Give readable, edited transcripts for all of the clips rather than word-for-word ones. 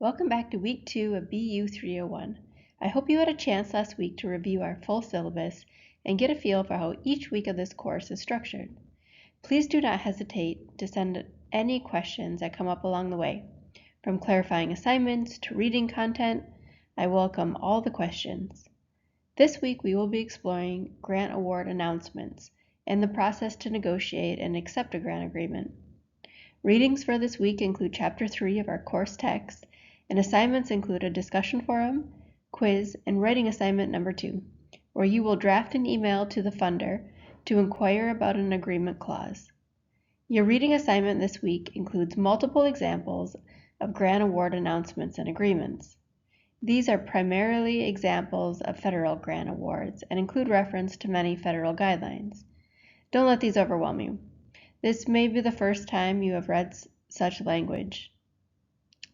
Welcome back to week 2 of BU 301. I hope you had a chance last week to review our full syllabus and get a feel for how each week of this course is structured. Please do not hesitate to send any questions that come up along the way. From clarifying assignments to reading content, I welcome all the questions. This week we will be exploring grant award announcements and the process to negotiate and accept a grant agreement. Readings for this week include Chapter 3 of our course text, and assignments include a discussion forum, quiz, and writing assignment number 2, where you will draft an email to the funder to inquire about an agreement clause. Your reading assignment this week includes multiple examples of grant award announcements and agreements. These are primarily examples of federal grant awards and include reference to many federal guidelines. Don't let these overwhelm you. This may be the first time you have read such language.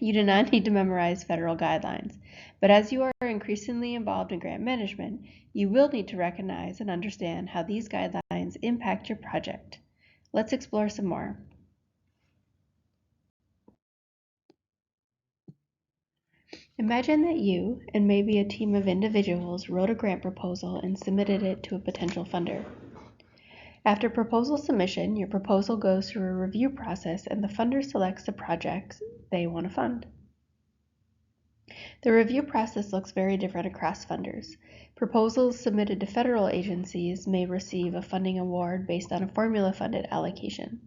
You do not need to memorize federal guidelines, but as you are increasingly involved in grant management, you will need to recognize and understand how these guidelines impact your project. Let's explore some more. Imagine that you and maybe a team of individuals wrote a grant proposal and submitted it to a potential funder. After proposal submission, your proposal goes through a review process and the funder selects the projects they want to fund. The review process looks very different across funders. Proposals submitted to federal agencies may receive a funding award based on a formula-funded allocation.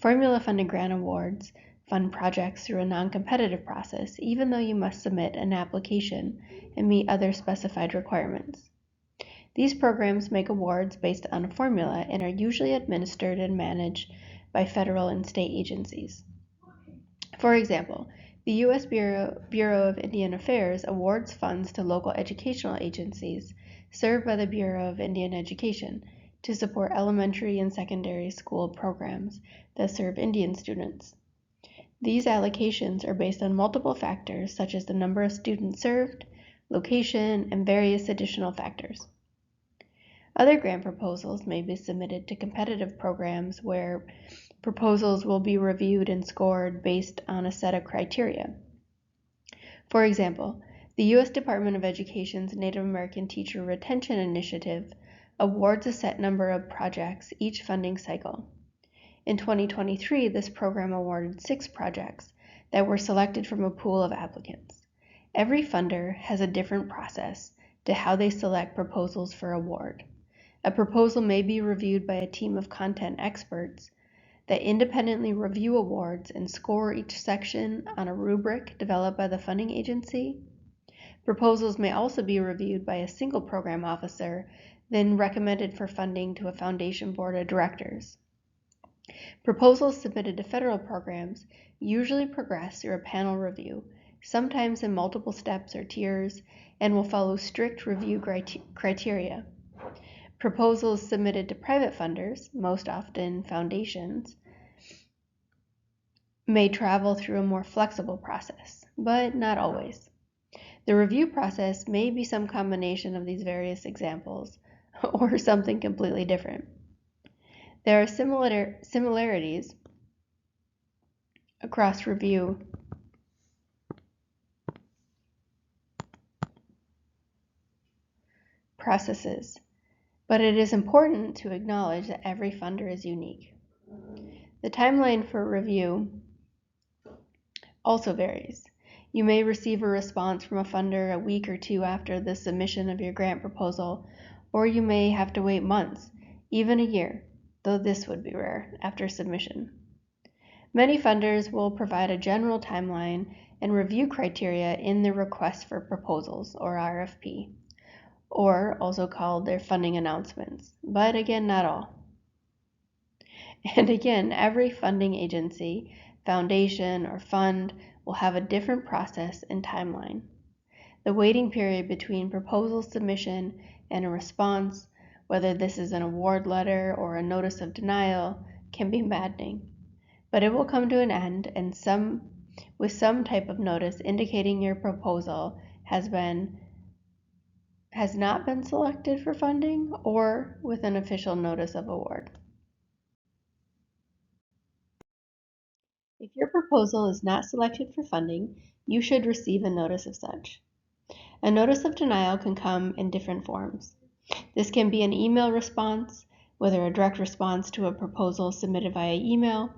Formula-funded grant awards fund projects through a non-competitive process, even though you must submit an application and meet other specified requirements. These programs make awards based on a formula and are usually administered and managed by federal and state agencies. For example, the U.S. Bureau of Indian Affairs awards funds to local educational agencies served by the Bureau of Indian Education to support elementary and secondary school programs that serve Indian students. These allocations are based on multiple factors such as the number of students served, location, and various additional factors. Other grant proposals may be submitted to competitive programs where proposals will be reviewed and scored based on a set of criteria. For example, the U.S. Department of Education's Native American Teacher Retention Initiative awards a set number of projects each funding cycle. In 2023, this program awarded 6 projects that were selected from a pool of applicants. Every funder has a different process to how they select proposals for award. A proposal may be reviewed by a team of content experts that independently review awards and score each section on a rubric developed by the funding agency. Proposals may also be reviewed by a single program officer, then recommended for funding to a foundation board of directors. Proposals submitted to federal programs usually progress through a panel review, sometimes in multiple steps or tiers, and will follow strict review criteria. Proposals submitted to private funders, most often foundations, may travel through a more flexible process, but not always. The review process may be some combination of these various examples, or something completely different. There are similarities across review processes, but it is important to acknowledge that every funder is unique. The timeline for review also varies. You may receive a response from a funder a week or 2 after the submission of your grant proposal, or you may have to wait months, even a year, though this would be rare, after submission. Many funders will provide a general timeline and review criteria in their request for proposals, or RFP, or also called their funding announcements, but again, not all. And again, every funding agency, foundation, or fund will have a different process and timeline. The waiting period between proposal submission and a response, whether this is an award letter or a notice of denial, can be maddening. But it will come to an end, and with some type of notice indicating your proposal has not been selected for funding, or with an official notice of award. If your proposal is not selected for funding, you should receive a notice of such. A notice of denial can come in different forms. This can be an email response, whether a direct response to a proposal submitted via email,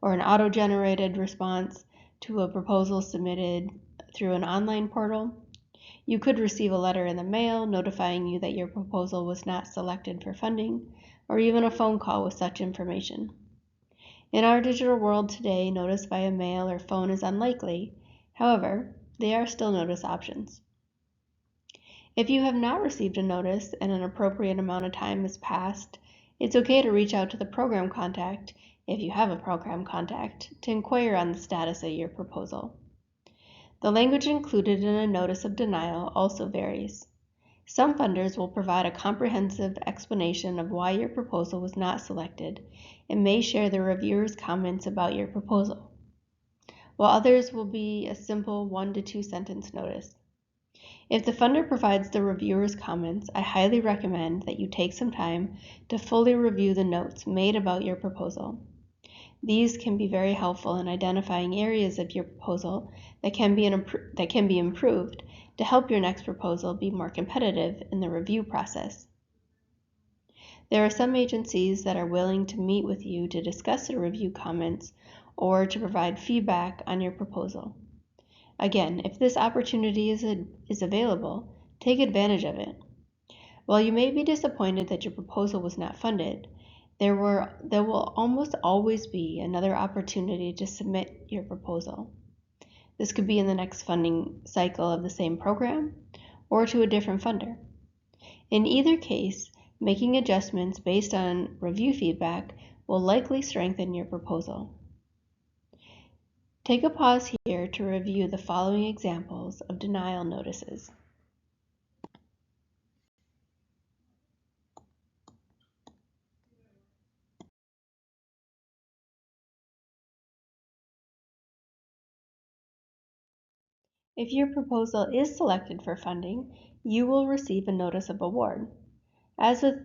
or an auto-generated response to a proposal submitted through an online portal. You could receive a letter in the mail notifying you that your proposal was not selected for funding, or even a phone call with such information. In our digital world today, notice via mail or phone is unlikely. However, they are still notice options. If you have not received a notice and an appropriate amount of time has passed, it's okay to reach out to the program contact, if you have a program contact, to inquire on the status of your proposal. The language included in a notice of denial also varies. Some funders will provide a comprehensive explanation of why your proposal was not selected and may share the reviewer's comments about your proposal, while others will be a simple 1 to 2 sentence notice. If the funder provides the reviewer's comments, I highly recommend that you take some time to fully review the notes made about your proposal. These can be very helpful in identifying areas of your proposal that can be improved to help your next proposal be more competitive in the review process. There are some agencies that are willing to meet with you to discuss the review comments or to provide feedback on your proposal. Again, if this opportunity is available, take advantage of it. While you may be disappointed that your proposal was not funded, there will almost always be another opportunity to submit your proposal. This could be in the next funding cycle of the same program or to a different funder. In either case, making adjustments based on review feedback will likely strengthen your proposal. Take a pause here to review the following examples of denial notices. If your proposal is selected for funding, you will receive a notice of award. As with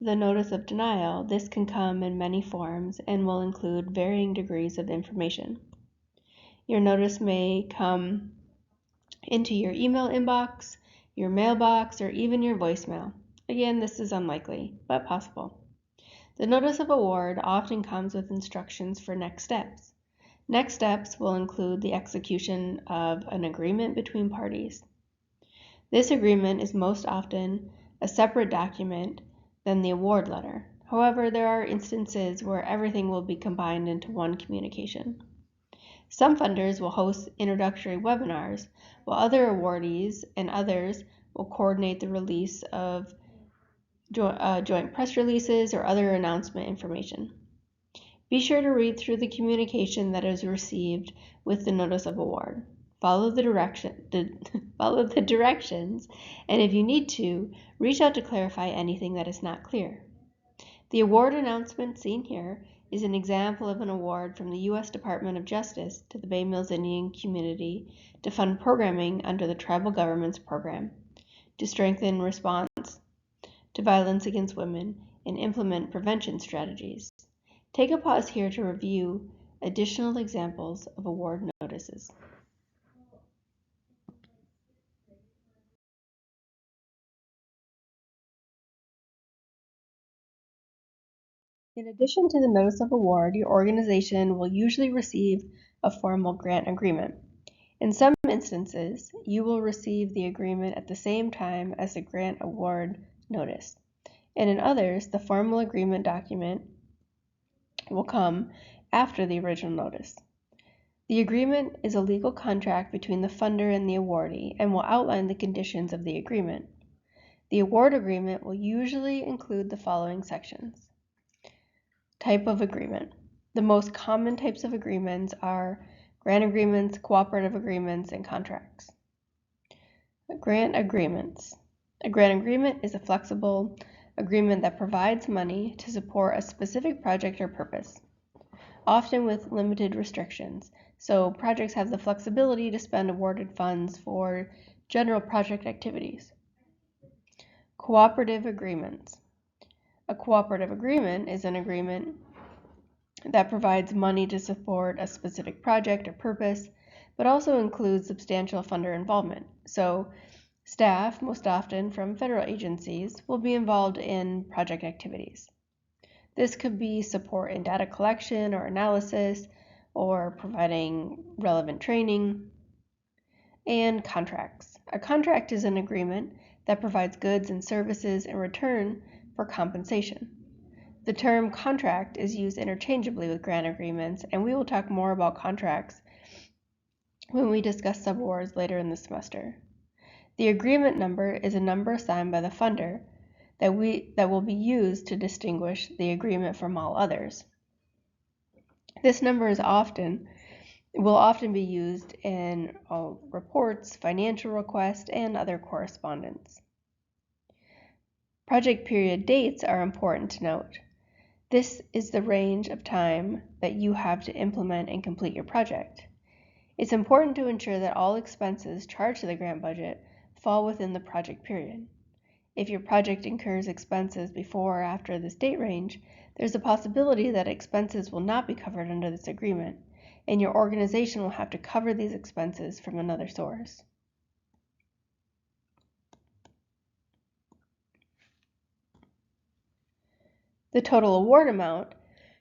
the notice of denial, this can come in many forms and will include varying degrees of information. Your notice may come into your email inbox, your mailbox, or even your voicemail. Again, this is unlikely, but possible. The notice of award often comes with instructions for next steps. Next steps will include the execution of an agreement between parties. This agreement is most often a separate document than the award letter. However, there are instances where everything will be combined into one communication. Some funders will host introductory webinars, while other awardees and others will coordinate the release of joint press releases or other announcement information. Be sure to read through the communication that is received with the notice of award. Follow the directions, and if you need to, reach out to clarify anything that is not clear. The award announcement seen here is an example of an award from the U.S. Department of Justice to the Bay Mills Indian community to fund programming under the Tribal Governments Program to strengthen response to violence against women and implement prevention strategies. Take a pause here to review additional examples of award notices. In addition to the notice of award, your organization will usually receive a formal grant agreement. In some instances, you will receive the agreement at the same time as the grant award notice, and in others, the formal agreement document will come after the original notice. The agreement is a legal contract between the funder and the awardee and will outline the conditions of the agreement. The award agreement will usually include the following sections. Type of agreement. The most common types of agreements are grant agreements, cooperative agreements, and contracts. Grant agreements. A grant agreement is a flexible agreement that provides money to support a specific project or purpose, often with limited restrictions, so projects have the flexibility to spend awarded funds for general project activities. Cooperative agreements. A cooperative agreement is an agreement that provides money to support a specific project or purpose, but also includes substantial funder involvement. So staff, most often from federal agencies, will be involved in project activities. This could be support in data collection or analysis, or providing relevant training. And contracts. A contract is an agreement that provides goods and services in return for compensation. The term contract is used interchangeably with grant agreements, and we will talk more about contracts when we discuss subawards later in the semester. The agreement number is a number assigned by the funder that will be used to distinguish the agreement from all others. This number will often be used in reports, financial requests, and other correspondence. Project period dates are important to note. This is the range of time that you have to implement and complete your project. It's important to ensure that all expenses charged to the grant budget fall within the project period. If your project incurs expenses before or after this date range, there's a possibility that expenses will not be covered under this agreement, and your organization will have to cover these expenses from another source. The total award amount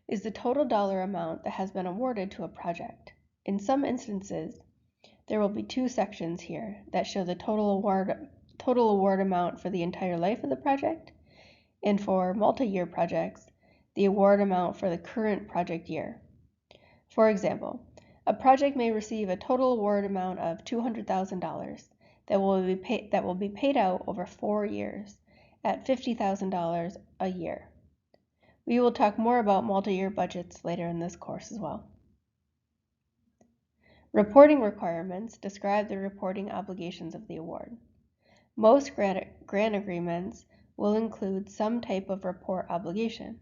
is the total dollar amount that has been awarded to a project. In some instances, there will be two sections here that show the total award amount for the entire life of the project, and for multi-year projects, the award amount for the current project year. For example, a project may receive a total award amount of $200,000 that will be paid out over 4 years at $50,000 a year. We will talk more about multi-year budgets later in this course as well. Reporting requirements describe the reporting obligations of the award. Most grant agreements will include some type of report obligation.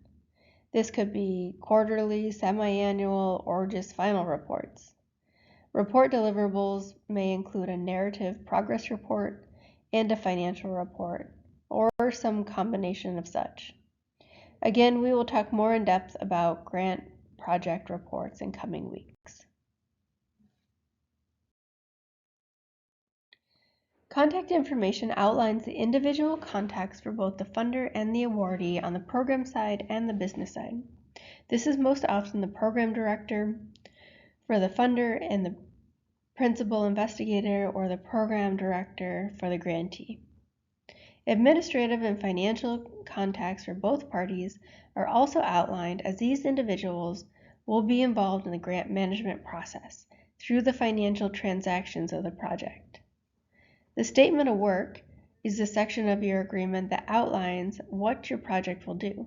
This could be quarterly, semi-annual, or just final reports. Report deliverables may include a narrative progress report and a financial report, or some combination of such. Again, we will talk more in depth about grant project reports in coming weeks. Contact information outlines the individual contacts for both the funder and the awardee on the program side and the business side. This is most often the program director for the funder and the principal investigator or the program director for the grantee. Administrative and financial contacts for both parties are also outlined, as these individuals will be involved in the grant management process through the financial transactions of the project. The statement of work is the section of your agreement that outlines what your project will do.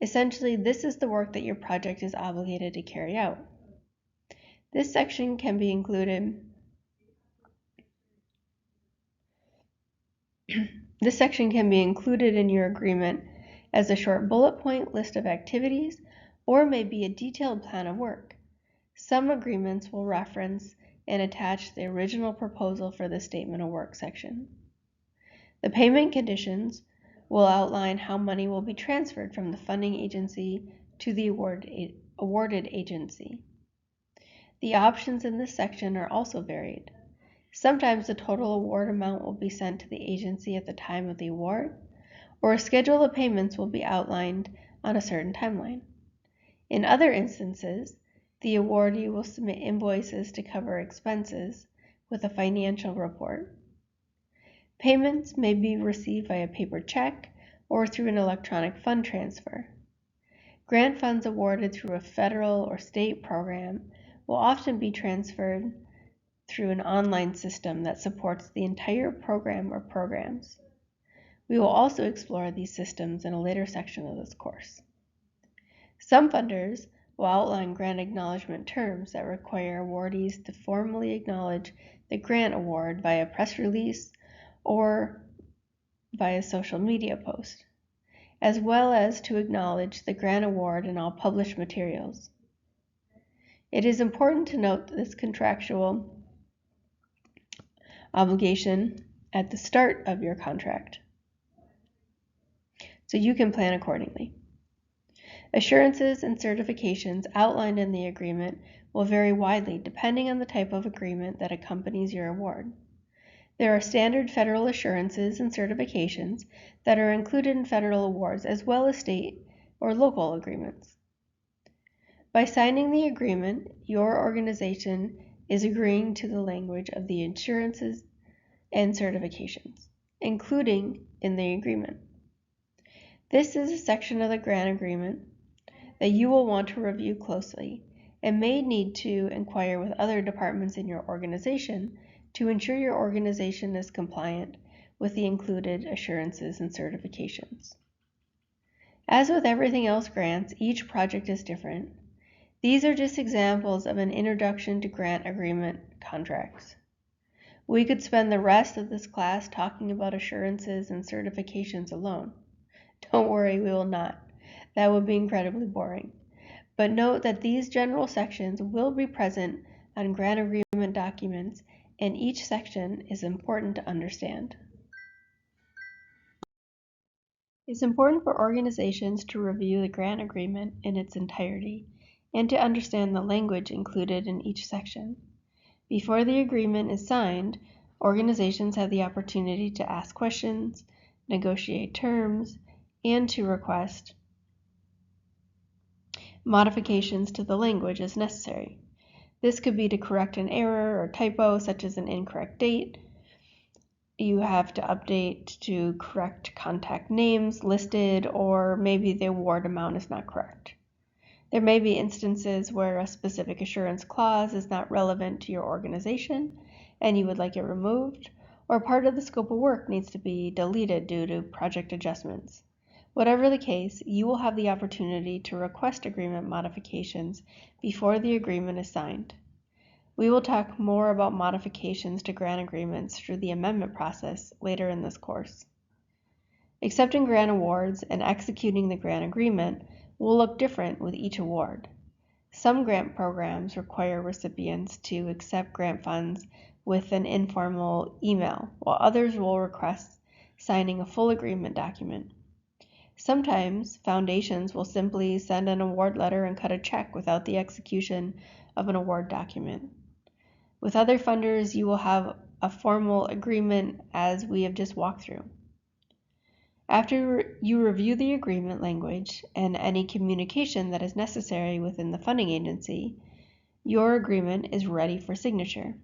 Essentially, this is the work that your project is obligated to carry out. This section can be included in your agreement as a short bullet point list of activities, or may be a detailed plan of work. Some agreements will reference and attach the original proposal for the statement of work section. The payment conditions will outline how money will be transferred from the funding agency to the awarded agency. The options in this section are also varied. Sometimes the total award amount will be sent to the agency at the time of the award, or a schedule of payments will be outlined on a certain timeline. In other instances, the awardee will submit invoices to cover expenses with a financial report. Payments may be received via paper check or through an electronic fund transfer. Grant funds awarded through a federal or state program will often be transferred through an online system that supports the entire program or programs. We will also explore these systems in a later section of this course. Some funders will outline grant acknowledgement terms that require awardees to formally acknowledge the grant award via press release or via social media post, as well as to acknowledge the grant award in all published materials. It is important to note this contractual obligation at the start of your contract, so you can plan accordingly. Assurances and certifications outlined in the agreement will vary widely depending on the type of agreement that accompanies your award. There are standard federal assurances and certifications that are included in federal awards as well as state or local agreements. By signing the agreement, your organization is agreeing to the language of the assurances and certifications, including in the agreement. This is a section of the grant agreement that you will want to review closely and may need to inquire with other departments in your organization to ensure your organization is compliant with the included assurances and certifications. As with everything else grants, each project is different. These are just examples of an introduction to grant agreement contracts. We could spend the rest of this class talking about assurances and certifications alone. Don't worry, we will not. That would be incredibly boring. But note that these general sections will be present on grant agreement documents, and each section is important to understand. It's important for organizations to review the grant agreement in its entirety and to understand the language included in each section. Before the agreement is signed, organizations have the opportunity to ask questions, negotiate terms, and to request modifications to the language as necessary. This could be to correct an error or typo, such as an incorrect date. You have to update to correct contact names listed, or maybe the award amount is not correct. There may be instances where a specific assurance clause is not relevant to your organization and you would like it removed, or part of the scope of work needs to be deleted due to project adjustments. Whatever the case, you will have the opportunity to request agreement modifications before the agreement is signed. We will talk more about modifications to grant agreements through the amendment process later in this course. Accepting grant awards and executing the grant agreement will look different with each award. Some grant programs require recipients to accept grant funds with an informal email, while others will request signing a full agreement document. Sometimes foundations will simply send an award letter and cut a check without the execution of an award document. With other funders, you will have a formal agreement as we have just walked through. After you review the agreement language and any communication that is necessary within the funding agency, your agreement is ready for signature.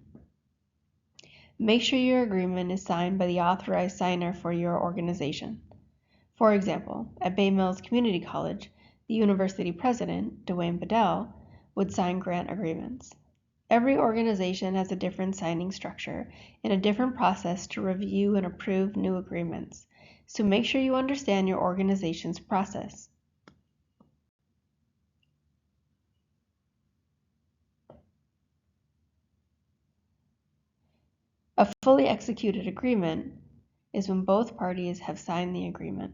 Make sure your agreement is signed by the authorized signer for your organization. For example, at Bay Mills Community College, the university president, Dwayne Bedell, would sign grant agreements. Every organization has a different signing structure and a different process to review and approve new agreements. So make sure you understand your organization's process. A fully executed agreement is when both parties have signed the agreement.